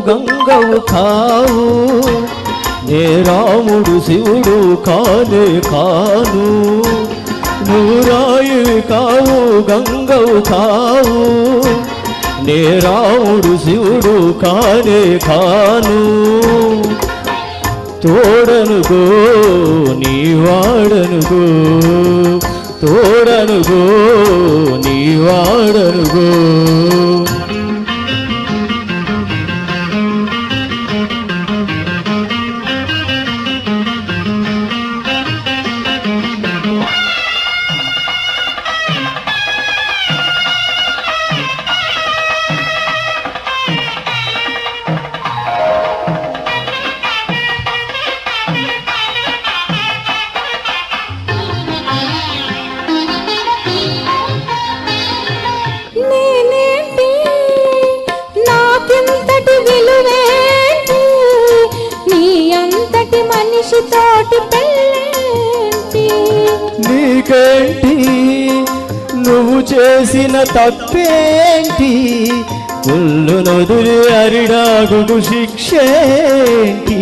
గంగవు కావు, నే రాముడు శివుడు కానే కాను. నువ్వు రాయి కావు గంగవు కావు, నే రాముడు శివుడు కానే కాను. తోడనుగో నీ వాడనుగో, తోడనుగో నీ వాడనుగో. నీకేంటి నువ్వు చేసిన తప్పేంటి, పుల్లు నదులు అరిడాగుడు శిక్షేంటి.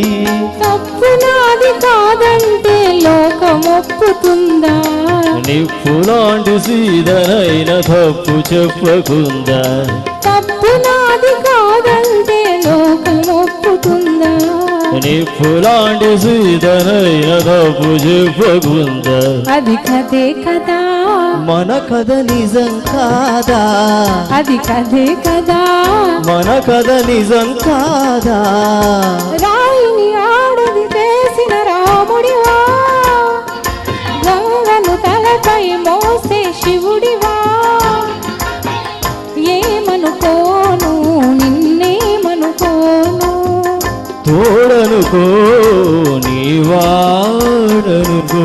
తప్పు నాది కాదంటే లోకమొప్పుతుందా, నిప్పులాంటి సీదనైన తప్పు చెప్పకుందా. తప్పు నాది కాదంటే లోకమొప్పుతుందా, నిప్పులాంటి సీదనైన తప్పు చెప్పకుందా. అది కదే కదా మన కథ నిజం కాదా, అది కదే కదా మన కథ నిజం కాదా. రాయిని ఆడది చేసిన రాముడివా, గంగను తలపై మోసే శివుడివా. ఏమనుకోను నిన్నేమనుకోను, తోడనుకో నీ వాడనుకో.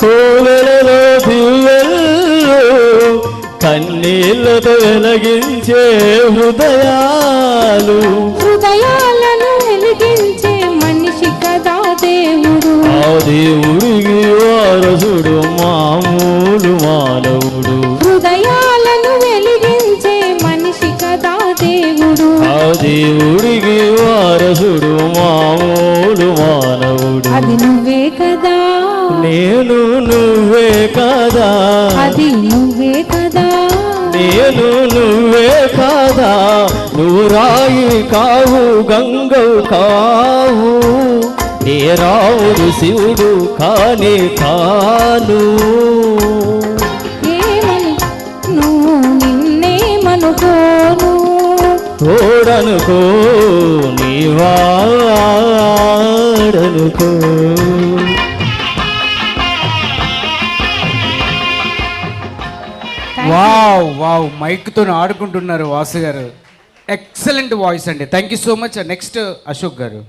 కోవెలలో దివ్వెల్లో కన్నీళ్లతో వెలిగించే హృదయాలు, హృదయాలను వెలిగించే మనిషి కదా దేవుడు. ఆ దేవుడికి వారసుడు మామూలు మానవుడు. హృదయాలను వెలిగించే మనిషి కదా దేవుడు. ఆ దేవుడికి వారసుడు మామూలు మానవుడు. అది నువ్వే కదా, నేను నువ్వే కదా, అది నువ్వే కదా, నేను నువ్వే కాదా. నువ్వు రాయి కావు గంగవు కావు, నే రాముడు శివుడు కానే కాను. నువ్వు నిన్నేమనుకోను, తోడనుకో నీ వాడనుకో. వావ్ వావ్, మైక్తో ఆడుకుంటున్నారు వాసు గారు. ఎక్సలెంట్ వాయిస్ అండి, thank you so much. Next Ashok garu,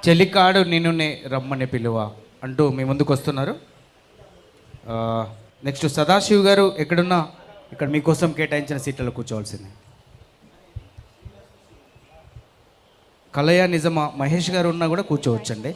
చెలికాడు నిన్నునే రమ్మని పిలువ అంటూ మీ ముందుకు వస్తున్నారు. నెక్స్ట్ సదాశివ్ గారు, ఎక్కడున్నా ఇక్కడ మీకోసం కేటాయించిన సీట్లలో కూర్చోవాల్సిందే. కలయా నిజమా మహేష్ గారు ఉన్నా కూడా కూర్చోవచ్చండి.